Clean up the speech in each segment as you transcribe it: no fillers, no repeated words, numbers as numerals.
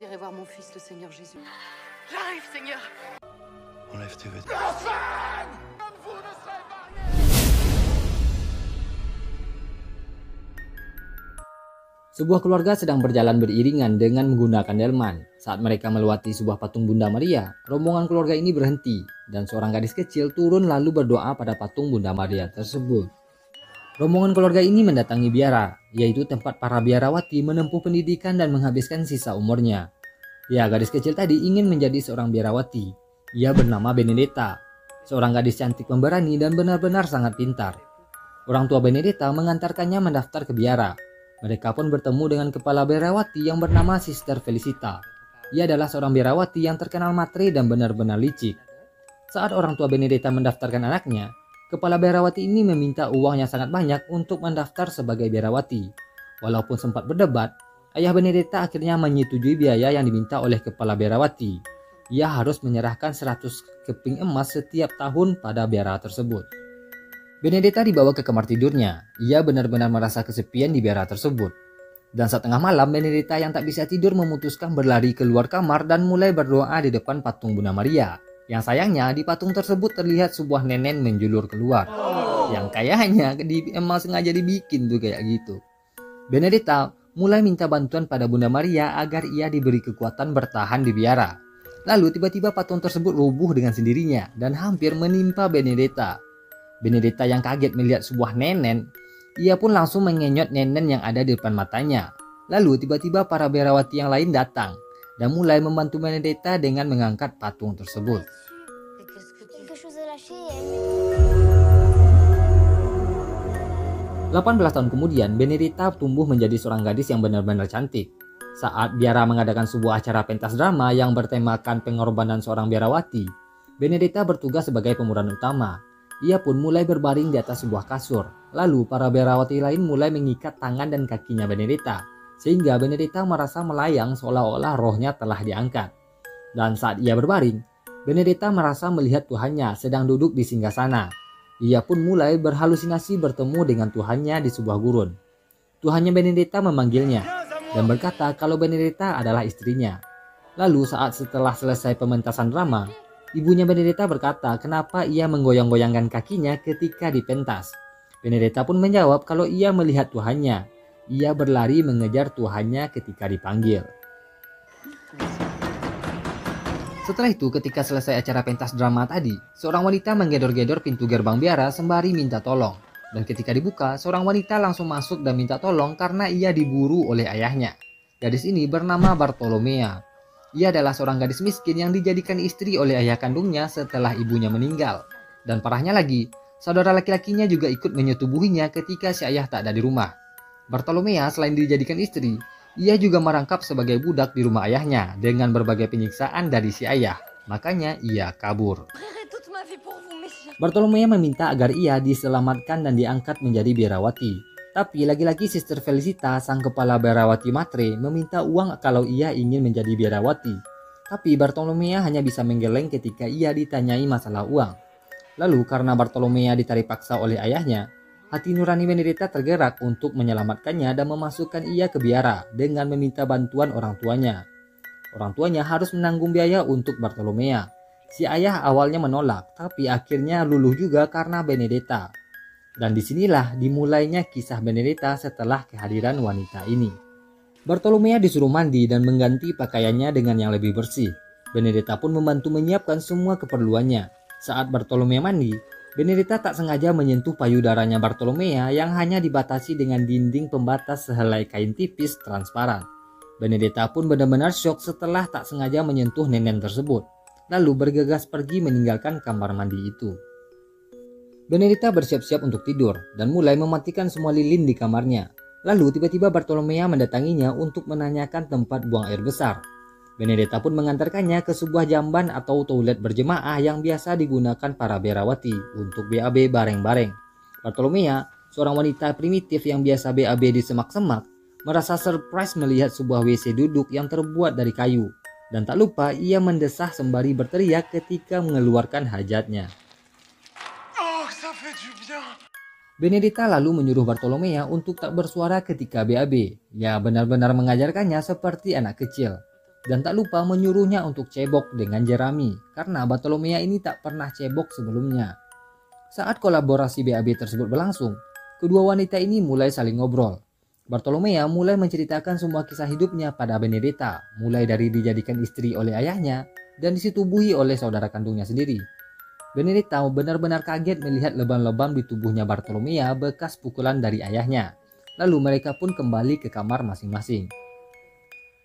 J'irai voir mon fils, le Seigneur Jésus. J'arrive, Seigneur. Enlève tes vêtements. Comme vous ne serez mariés. Sebuah keluarga sedang berjalan beriringan dengan menggunakan delman. Saat mereka melewati sebuah patung Bunda Maria, rombongan keluarga ini berhenti dan seorang gadis kecil turun lalu berdoa pada patung Bunda Maria tersebut. Rombongan keluarga ini mendatangi biara, yaitu tempat para biarawati menempuh pendidikan dan menghabiskan sisa umurnya. Ya, gadis kecil tadi ingin menjadi seorang biarawati. Ia bernama Benedetta, seorang gadis cantik pemberani dan benar-benar sangat pintar. Orang tua Benedetta mengantarkannya mendaftar ke biara. Mereka pun bertemu dengan kepala biarawati yang bernama Sister Felicita. Ia adalah seorang biarawati yang terkenal matre dan benar-benar licik. Saat orang tua Benedetta mendaftarkan anaknya, kepala biarawati ini meminta uang yang sangat banyak untuk mendaftar sebagai biarawati. Walaupun sempat berdebat, ayah Benedetta akhirnya menyetujui biaya yang diminta oleh kepala biarawati. Ia harus menyerahkan 100 keping emas setiap tahun pada biara tersebut. Benedetta dibawa ke kamar tidurnya. Ia benar-benar merasa kesepian di biara tersebut. Dan saat tengah malam, Benedetta yang tak bisa tidur memutuskan berlari keluar kamar dan mulai berdoa di depan patung Bunda Maria. Yang sayangnya di patung tersebut terlihat sebuah nenek menjulur keluar. Yang kayaknya emang sengaja dibikin tuh kayak gitu. Benedetta mulai minta bantuan pada Bunda Maria agar ia diberi kekuatan bertahan di biara. Lalu tiba-tiba patung tersebut rubuh dengan sendirinya dan hampir menimpa Benedetta. Benedetta yang kaget melihat sebuah nenek, ia pun langsung mengenyot nenek yang ada di depan matanya. Lalu tiba-tiba para biarawati yang lain datang dan mulai membantu Benedetta dengan mengangkat patung tersebut. 18 tahun kemudian, Benedetta tumbuh menjadi seorang gadis yang benar-benar cantik. Saat biara mengadakan sebuah acara pentas drama yang bertemakan pengorbanan seorang biarawati, Benedetta bertugas sebagai pemeran utama. Ia pun mulai berbaring di atas sebuah kasur. Lalu para biarawati lain mulai mengikat tangan dan kakinya Benedetta, sehingga Benedetta merasa melayang seolah-olah rohnya telah diangkat. Dan saat ia berbaring, Benedetta merasa melihat Tuhannya sedang duduk di singgasana. Ia pun mulai berhalusinasi bertemu dengan Tuhannya di sebuah gurun. Tuhannya Benedetta memanggilnya dan berkata kalau Benedetta adalah istrinya. Lalu setelah selesai pementasan drama, ibunya Benedetta berkata kenapa ia menggoyang-goyangkan kakinya ketika dipentas. Benedetta pun menjawab kalau ia melihat Tuhannya. Ia berlari mengejar Tuhannya ketika dipanggil. Setelah itu, ketika selesai acara pentas drama tadi, seorang wanita menggedor-gedor pintu gerbang biara sembari minta tolong. Dan ketika dibuka, seorang wanita langsung masuk dan minta tolong karena ia diburu oleh ayahnya. Gadis ini bernama Bartolomea. Ia adalah seorang gadis miskin yang dijadikan istri oleh ayah kandungnya setelah ibunya meninggal. Dan parahnya lagi, saudara laki-lakinya juga ikut menyetubuhinya ketika si ayah tak ada di rumah. Bartolomea selain dijadikan istri, ia juga merangkap sebagai budak di rumah ayahnya dengan berbagai penyiksaan dari si ayah. Makanya ia kabur. Bartolomea meminta agar ia diselamatkan dan diangkat menjadi biarawati. Tapi lagi-lagi Sister Felicita, sang kepala biarawati matre, meminta uang kalau ia ingin menjadi biarawati. Tapi Bartolomea hanya bisa menggeleng ketika ia ditanyai masalah uang. Lalu karena Bartolomea ditarik paksa oleh ayahnya, hati nurani Benedetta tergerak untuk menyelamatkannya dan memasukkan ia ke biara dengan meminta bantuan orang tuanya. Orang tuanya harus menanggung biaya untuk Bartolomea. Si ayah awalnya menolak, tapi akhirnya luluh juga karena Benedetta. Dan disinilah dimulainya kisah Benedetta setelah kehadiran wanita ini. Bartolomea disuruh mandi dan mengganti pakaiannya dengan yang lebih bersih. Benedetta pun membantu menyiapkan semua keperluannya. Saat Bartolomea mandi, Benedetta tak sengaja menyentuh payudaranya Bartolomea yang hanya dibatasi dengan dinding pembatas sehelai kain tipis transparan. Benedetta pun benar-benar syok setelah tak sengaja menyentuh nenek tersebut. Lalu bergegas pergi meninggalkan kamar mandi itu. Benedetta bersiap-siap untuk tidur dan mulai mematikan semua lilin di kamarnya. Lalu tiba-tiba Bartolomea mendatanginya untuk menanyakan tempat buang air besar. Benedetta pun mengantarkannya ke sebuah jamban atau toilet berjemaah yang biasa digunakan para biarawati untuk BAB bareng-bareng. Bartolomea, seorang wanita primitif yang biasa BAB di semak-semak, merasa surprise melihat sebuah WC duduk yang terbuat dari kayu. Dan tak lupa ia mendesah sembari berteriak ketika mengeluarkan hajatnya. Benedetta lalu menyuruh Bartolomea untuk tak bersuara ketika BAB. Ya benar-benar mengajarkannya seperti anak kecil. dan tak lupa menyuruhnya untuk cebok dengan Jeremy karena Bartolomea ini tak pernah cebok sebelumnya. Saat kolaborasi BAB tersebut berlangsung, kedua wanita ini mulai saling ngobrol. Bartolomea mulai menceritakan semua kisah hidupnya pada Benedetta, mulai dari dijadikan istri oleh ayahnya dan disetubuhi oleh saudara kandungnya sendiri. Benedetta benar-benar kaget melihat lebam-lebam di tubuhnya Bartolomea bekas pukulan dari ayahnya. Lalu mereka pun kembali ke kamar masing-masing.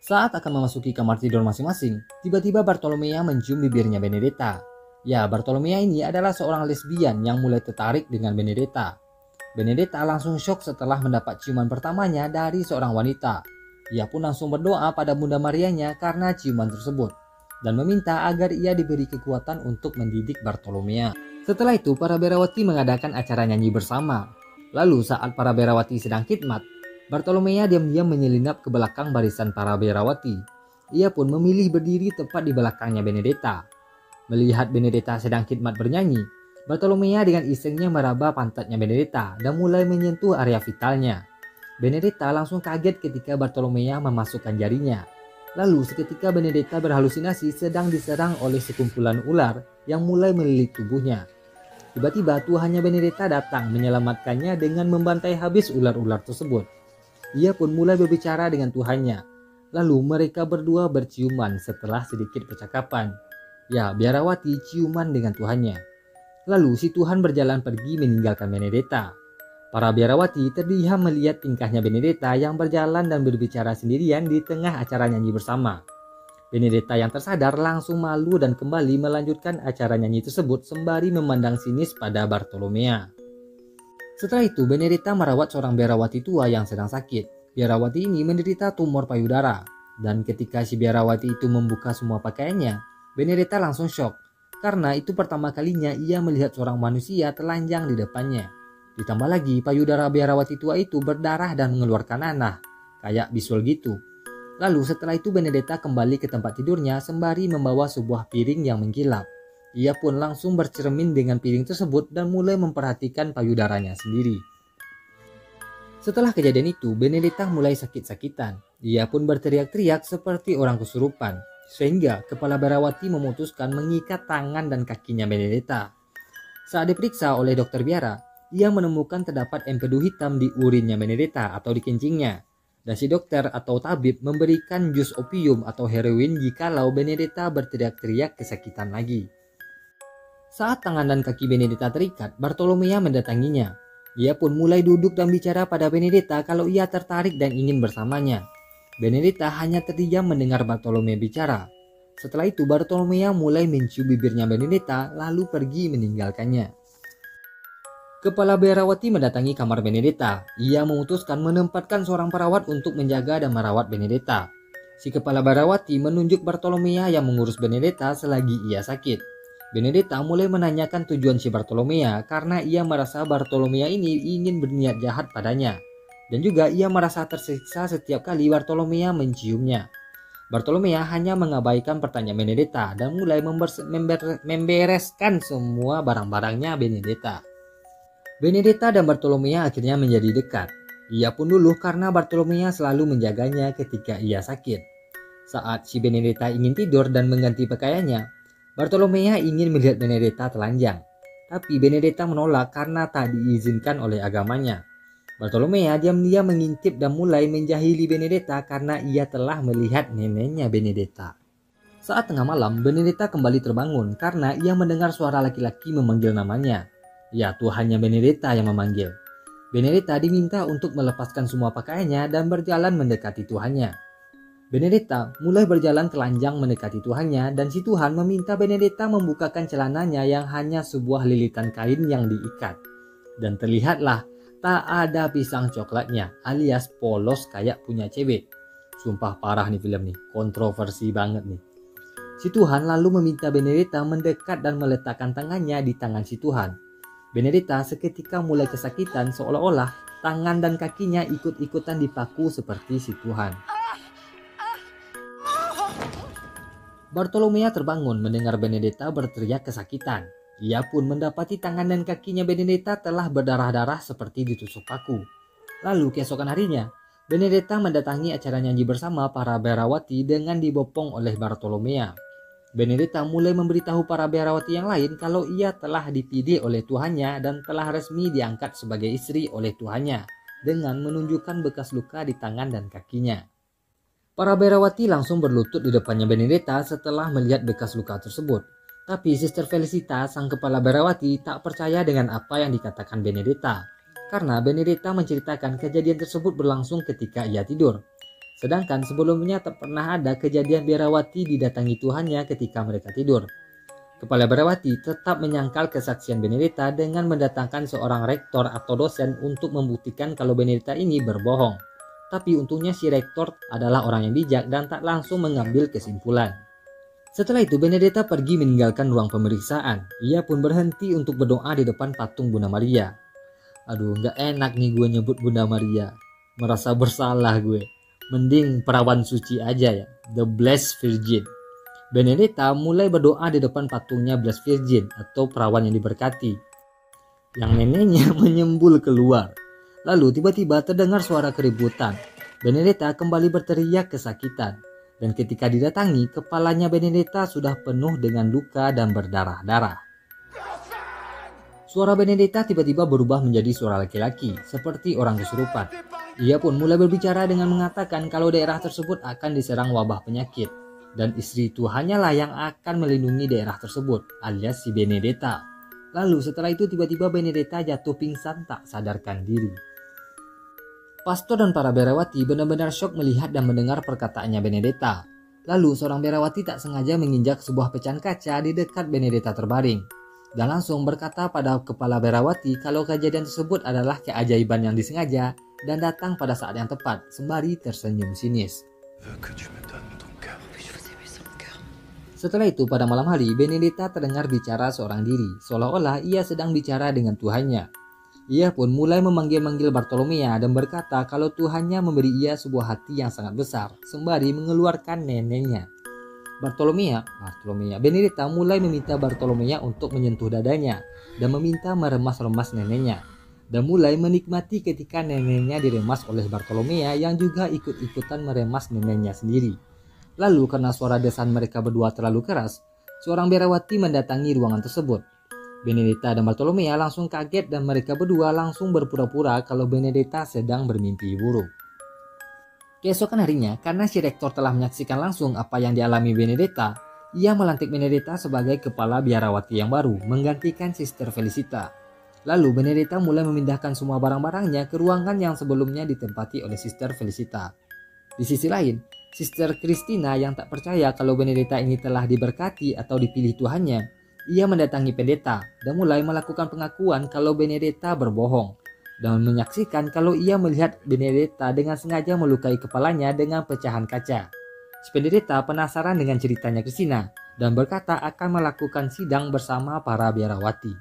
Saat akan memasuki kamar tidur masing-masing, tiba-tiba Bartolomea mencium bibirnya Benedetta. Ya, Bartolomea ini adalah seorang lesbian yang mulai tertarik dengan Benedetta. Benedetta langsung syok setelah mendapat ciuman pertamanya dari seorang wanita. Ia pun langsung berdoa pada Bunda Marianya karena ciuman tersebut dan meminta agar ia diberi kekuatan untuk mendidik Bartolomea. Setelah itu, para Berawati mengadakan acara nyanyi bersama. Lalu saat para Berawati sedang khidmat, Bartolomea diam-diam menyelinap ke belakang barisan para Berawati. Ia pun memilih berdiri tepat di belakangnya Benedetta. Melihat Benedetta sedang khidmat bernyanyi, Bartolomea dengan isengnya meraba pantatnya Benedetta dan mulai menyentuh area vitalnya. Benedetta langsung kaget ketika Bartolomea memasukkan jarinya. Lalu seketika Benedetta berhalusinasi sedang diserang oleh sekumpulan ular yang mulai melilit tubuhnya. Tiba-tiba Tuhannya Benedetta datang menyelamatkannya dengan membantai habis ular-ular tersebut. Ia pun mulai berbicara dengan Tuhannya. Lalu mereka berdua berciuman setelah sedikit percakapan. Ya, biarawati ciuman dengan Tuhannya. Lalu si Tuhan berjalan pergi meninggalkan Benedetta. Para biarawati terdiam melihat tingkahnya Benedetta yang berjalan dan berbicara sendirian di tengah acara nyanyi bersama. Benedetta yang tersadar langsung malu dan kembali melanjutkan acara nyanyi tersebut sembari memandang sinis pada Bartolomea. Setelah itu, Benedetta merawat seorang biarawati tua yang sedang sakit. Biarawati ini menderita tumor payudara, dan ketika si biarawati itu membuka semua pakaiannya, Benedetta langsung syok, karena itu pertama kalinya ia melihat seorang manusia telanjang di depannya. Ditambah lagi, payudara biarawati tua itu berdarah dan mengeluarkan nanah, kayak bisul gitu. Lalu setelah itu Benedetta kembali ke tempat tidurnya sembari membawa sebuah piring yang mengkilap. Ia pun langsung bercermin dengan piring tersebut dan mulai memperhatikan payudaranya sendiri. Setelah kejadian itu, Benedetta mulai sakit-sakitan. Ia pun berteriak-teriak seperti orang kesurupan, sehingga kepala biarawati memutuskan mengikat tangan dan kakinya Benedetta. Saat diperiksa oleh dokter biara, ia menemukan terdapat empedu hitam di urinnya Benedetta atau di kencingnya. Dan si dokter atau tabib memberikan jus opium atau heroin jikalau Benedetta berteriak-teriak kesakitan lagi. Saat tangan dan kaki Benedetta terikat, Bartolomea mendatanginya. Ia pun mulai duduk dan bicara pada Benedetta kalau ia tertarik dan ingin bersamanya. Benedetta hanya terdiam mendengar Bartolomea bicara. Setelah itu Bartolomea mulai mencium bibirnya Benedetta lalu pergi meninggalkannya. Kepala biarawati mendatangi kamar Benedetta. Ia memutuskan menempatkan seorang perawat untuk menjaga dan merawat Benedetta. Si kepala biarawati menunjuk Bartolomea yang mengurus Benedetta selagi ia sakit. Benedetta mulai menanyakan tujuan si Bartolomea karena ia merasa Bartolomea ini ingin berniat jahat padanya. Dan juga ia merasa tersiksa setiap kali Bartolomea menciumnya. Bartolomea hanya mengabaikan pertanyaan Benedetta dan mulai membereskan semua barang-barangnya Benedetta. Benedetta dan Bartolomea akhirnya menjadi dekat. Ia pun luluh karena Bartolomea selalu menjaganya ketika ia sakit. Saat si Benedetta ingin tidur dan mengganti pakaiannya, Bartolomea ingin melihat Benedetta telanjang. Tapi Benedetta menolak karena tak diizinkan oleh agamanya. Bartolomea diam-diam mengintip dan mulai menjahili Benedetta karena ia telah melihat neneknya Benedetta. Saat tengah malam, Benedetta kembali terbangun karena ia mendengar suara laki-laki memanggil namanya. Ya, Tuhannya Benedetta yang memanggil. Benedetta diminta untuk melepaskan semua pakaiannya dan berjalan mendekati Tuhannya. Benedetta mulai berjalan telanjang mendekati Tuhannya dan si Tuhan meminta Benedetta membukakan celananya yang hanya sebuah lilitan kain yang diikat. Dan terlihatlah tak ada pisang coklatnya alias polos kayak punya cewek. Sumpah parah nih film nih, kontroversi banget nih. Si Tuhan lalu meminta Benedetta mendekat dan meletakkan tangannya di tangan si Tuhan. Benedetta seketika mulai kesakitan seolah-olah tangan dan kakinya ikut-ikutan dipaku seperti si Tuhan. Bartolomea terbangun mendengar Benedetta berteriak kesakitan. Ia pun mendapati tangan dan kakinya Benedetta telah berdarah-darah seperti ditusuk paku. Lalu keesokan harinya, Benedetta mendatangi acara nyanyi bersama para biarawati dengan dibopong oleh Bartolomea. Benedetta mulai memberitahu para biarawati yang lain kalau ia telah dipilih oleh Tuhannya dan telah resmi diangkat sebagai istri oleh Tuhannya dengan menunjukkan bekas luka di tangan dan kakinya. Para biarawati langsung berlutut di depannya Benedetta setelah melihat bekas luka tersebut. Tapi Sister Felicita, sang kepala biarawati, tak percaya dengan apa yang dikatakan Benedetta. Karena Benedetta menceritakan kejadian tersebut berlangsung ketika ia tidur. Sedangkan sebelumnya tak pernah ada kejadian biarawati didatangi Tuhannya ketika mereka tidur. Kepala biarawati tetap menyangkal kesaksian Benedetta dengan mendatangkan seorang rektor atau dosen untuk membuktikan kalau Benedetta ini berbohong. Tapi untungnya si rektor adalah orang yang bijak dan tak langsung mengambil kesimpulan. Setelah itu Benedetta pergi meninggalkan ruang pemeriksaan. Ia pun berhenti untuk berdoa di depan patung Bunda Maria. Aduh, gak enak nih gue nyebut Bunda Maria. Merasa bersalah gue. Mending perawan suci aja ya, The Blessed Virgin. Benedetta mulai berdoa di depan patungnya Blessed Virgin atau perawan yang diberkati. Yang neneknya menyembul keluar. Lalu tiba-tiba terdengar suara keributan. Benedetta kembali berteriak kesakitan. Dan ketika didatangi, kepalanya Benedetta sudah penuh dengan luka dan berdarah-darah. Suara Benedetta tiba-tiba berubah menjadi suara laki-laki, seperti orang kesurupan. Ia pun mulai berbicara dengan mengatakan kalau daerah tersebut akan diserang wabah penyakit. Dan istri Tuhannya lah yang akan melindungi daerah tersebut, alias si Benedetta. Lalu setelah itu tiba-tiba Benedetta jatuh pingsan tak sadarkan diri. Pastor dan para biarawati benar-benar syok melihat dan mendengar perkataannya Benedetta. Lalu seorang biarawati tak sengaja menginjak sebuah pecahan kaca di dekat Benedetta terbaring. Dan langsung berkata pada kepala biarawati kalau kejadian tersebut adalah keajaiban yang disengaja dan datang pada saat yang tepat, sembari tersenyum sinis. Setelah itu pada malam hari Benedetta terdengar bicara seorang diri, seolah-olah ia sedang bicara dengan Tuhannya. Ia pun mulai memanggil-manggil Bartolomea dan berkata kalau Tuhannya memberi ia sebuah hati yang sangat besar, sembari mengeluarkan neneknya. Benedetta mulai meminta Bartolomea untuk menyentuh dadanya dan meminta meremas-remas neneknya. Dan mulai menikmati ketika neneknya diremas oleh Bartolomea yang juga ikut-ikutan meremas neneknya sendiri. Lalu karena suara desahan mereka berdua terlalu keras, seorang biarawati mendatangi ruangan tersebut. Benedetta dan Bartolomea langsung kaget dan mereka berdua langsung berpura-pura kalau Benedetta sedang bermimpi buruk. Keesokan harinya, karena si rektor telah menyaksikan langsung apa yang dialami Benedetta, ia melantik Benedetta sebagai kepala biarawati yang baru, menggantikan Sister Felicita. Lalu Benedetta mulai memindahkan semua barang-barangnya ke ruangan yang sebelumnya ditempati oleh Sister Felicita. Di sisi lain, Sister Christina yang tak percaya kalau Benedetta ini telah diberkati atau dipilih Tuhannya, ia mendatangi pendeta dan mulai melakukan pengakuan kalau Benedetta berbohong dan menyaksikan kalau ia melihat Benedetta dengan sengaja melukai kepalanya dengan pecahan kaca. Si pendeta penasaran dengan ceritanya Christina dan berkata akan melakukan sidang bersama para biarawati.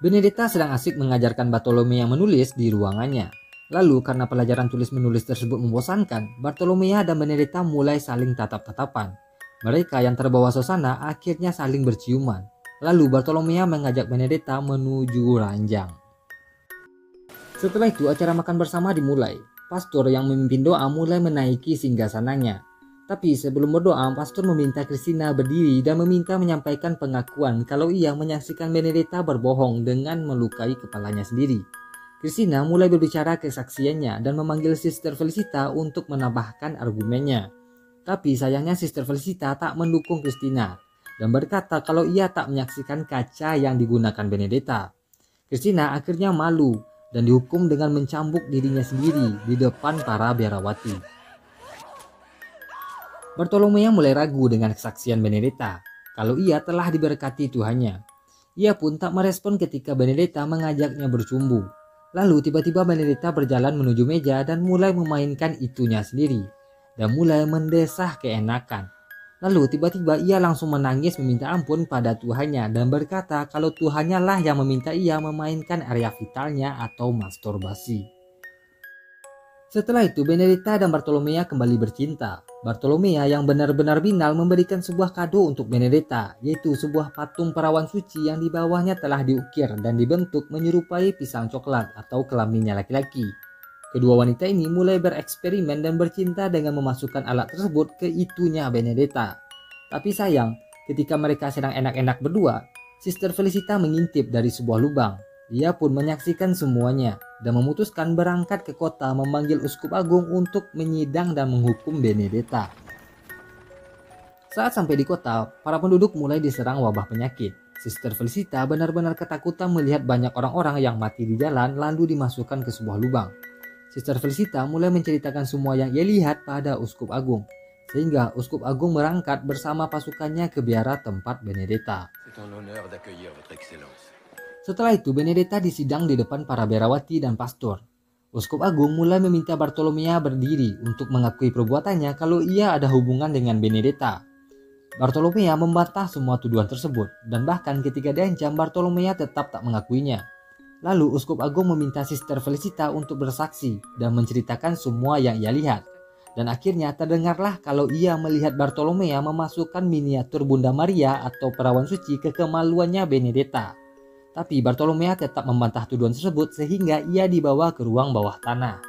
Benedetta sedang asik mengajarkan Bartolomea menulis di ruangannya. Lalu karena pelajaran tulis-menulis tersebut membosankan, Bartolomea dan Benedetta mulai saling tatap-tatapan. Mereka yang terbawa suasana akhirnya saling berciuman. Lalu Bartolomea mengajak Benedetta menuju ranjang. Setelah itu acara makan bersama dimulai. Pastor yang memimpin doa mulai menaiki singgasananya. Tapi sebelum berdoa, pastor meminta Christina berdiri dan meminta menyampaikan pengakuan kalau ia menyaksikan Benedetta berbohong dengan melukai kepalanya sendiri. Christina mulai berbicara kesaksiannya dan memanggil Sister Felicita untuk menambahkan argumennya. Tapi sayangnya Sister Felicita tak mendukung Christina dan berkata kalau ia tak menyaksikan kaca yang digunakan Benedetta. Christina akhirnya malu dan dihukum dengan mencambuk dirinya sendiri di depan para biarawati. Bartolomea mulai ragu dengan kesaksian Benedetta kalau ia telah diberkati Tuhannya. Ia pun tak merespon ketika Benedetta mengajaknya bercumbu. Lalu tiba-tiba Benedetta berjalan menuju meja dan mulai memainkan itunya sendiri dan mulai mendesah keenakan. Lalu tiba-tiba ia langsung menangis meminta ampun pada Tuhannya dan berkata kalau Tuhannya lah yang meminta ia memainkan area vitalnya atau masturbasi. Setelah itu Benedetta dan Bartolomea kembali bercinta. Bartolomea yang benar-benar binal memberikan sebuah kado untuk Benedetta, yaitu sebuah patung perawan suci yang di bawahnya telah diukir dan dibentuk menyerupai pisang coklat atau kelaminnya laki-laki. Kedua wanita ini mulai bereksperimen dan bercinta dengan memasukkan alat tersebut ke itunya Benedetta. Tapi sayang, ketika mereka sedang enak-enak berdua, Sister Felicita mengintip dari sebuah lubang. Ia pun menyaksikan semuanya dan memutuskan berangkat ke kota memanggil Uskup Agung untuk menyidang dan menghukum Benedetta. Saat sampai di kota, para penduduk mulai diserang wabah penyakit. Sister Felicita benar-benar ketakutan melihat banyak orang-orang yang mati di jalan lalu dimasukkan ke sebuah lubang. Sister Felicita mulai menceritakan semua yang ia lihat pada Uskup Agung, sehingga Uskup Agung berangkat bersama pasukannya ke biara tempat Benedetta. Setelah itu Benedetta disidang di depan para biarawati dan pastor. Uskup Agung mulai meminta Bartolomea berdiri untuk mengakui perbuatannya kalau ia ada hubungan dengan Benedetta. Bartolomea membantah semua tuduhan tersebut dan bahkan ketika diancam Bartolomea tetap tak mengakuinya. Lalu Uskup Agung meminta Sister Felicita untuk bersaksi dan menceritakan semua yang ia lihat. Dan akhirnya terdengarlah kalau ia melihat Bartolomea memasukkan miniatur Bunda Maria atau perawan suci ke kemaluannya Benedetta. Tapi Bartolomea tetap membantah tuduhan tersebut sehingga ia dibawa ke ruang bawah tanah.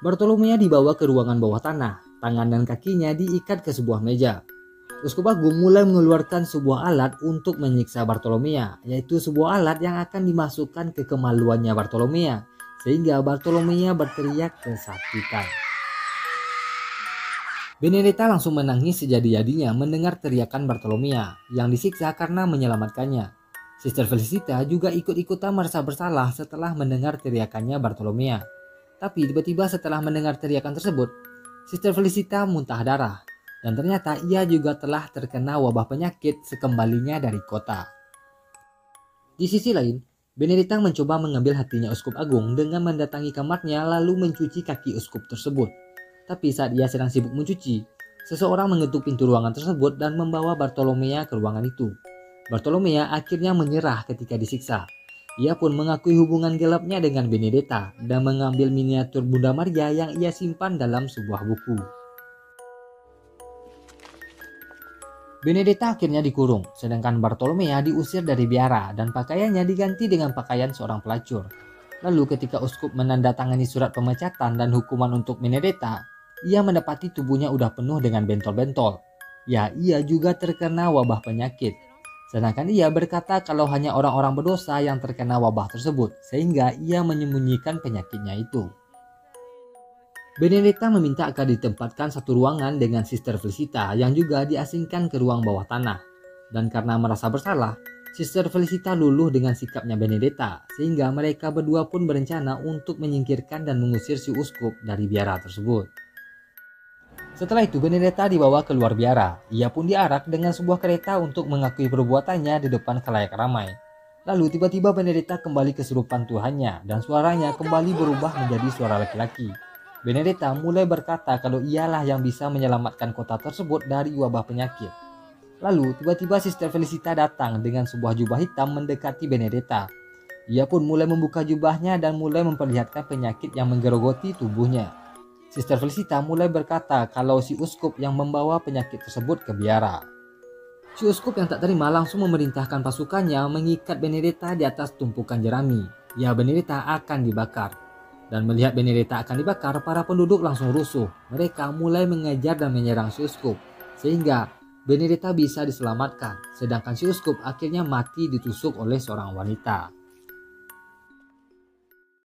Bartolomea dibawa ke ruangan bawah tanah, tangan dan kakinya diikat ke sebuah meja. Uskup Agung mulai mengeluarkan sebuah alat untuk menyiksa Bartolomea, yaitu sebuah alat yang akan dimasukkan ke kemaluannya Bartolomea, sehingga Bartolomea berteriak kesakitan. Benedetta langsung menangis sejadi-jadinya mendengar teriakan Bartolomea yang disiksa karena menyelamatkannya. Sister Felicita juga ikut-ikutan merasa bersalah setelah mendengar teriakannya Bartolomea. Tapi tiba-tiba setelah mendengar teriakan tersebut, Sister Felicita muntah darah. Dan ternyata ia juga telah terkena wabah penyakit sekembalinya dari kota. Di sisi lain, Benedetta mencoba mengambil hatinya Uskup Agung dengan mendatangi kamarnya lalu mencuci kaki uskup tersebut. Tapi saat ia sedang sibuk mencuci, seseorang mengetuk pintu ruangan tersebut dan membawa Bartolomea ke ruangan itu. Bartolomea akhirnya menyerah ketika disiksa. Ia pun mengakui hubungan gelapnya dengan Benedetta dan mengambil miniatur Bunda Maria yang ia simpan dalam sebuah buku. Benedetta akhirnya dikurung, sedangkan Bartolomea diusir dari biara dan pakaiannya diganti dengan pakaian seorang pelacur. Lalu ketika uskup menandatangani surat pemecatan dan hukuman untuk Benedetta, ia mendapati tubuhnya udah penuh dengan bentol-bentol. Ya, ia juga terkena wabah penyakit. Sedangkan ia berkata kalau hanya orang-orang berdosa yang terkena wabah tersebut, sehingga ia menyembunyikan penyakitnya itu. Benedetta meminta agar ditempatkan satu ruangan dengan Sister Felicita yang juga diasingkan ke ruang bawah tanah. Dan karena merasa bersalah, Sister Felicita luluh dengan sikapnya Benedetta, sehingga mereka berdua pun berencana untuk menyingkirkan dan mengusir si uskup dari biara tersebut. Setelah itu Benedetta dibawa keluar biara. Ia pun diarak dengan sebuah kereta untuk mengakui perbuatannya di depan khalayak ramai. Lalu tiba-tiba Benedetta kembali kesurupan Tuhannya dan suaranya kembali berubah menjadi suara laki-laki. Benedetta mulai berkata kalau ialah yang bisa menyelamatkan kota tersebut dari wabah penyakit. Lalu tiba-tiba Sister Felicita datang dengan sebuah jubah hitam mendekati Benedetta. Ia pun mulai membuka jubahnya dan mulai memperlihatkan penyakit yang menggerogoti tubuhnya. Sister Felicita mulai berkata kalau si uskup yang membawa penyakit tersebut ke biara. Si uskup yang tak terima langsung memerintahkan pasukannya mengikat Benedetta di atas tumpukan jerami. Ya, Benedetta akan dibakar. Dan melihat Benedetta akan dibakar, para penduduk langsung rusuh. Mereka mulai mengejar dan menyerang si uskup, sehingga Benedetta bisa diselamatkan. Sedangkan si uskup akhirnya mati ditusuk oleh seorang wanita.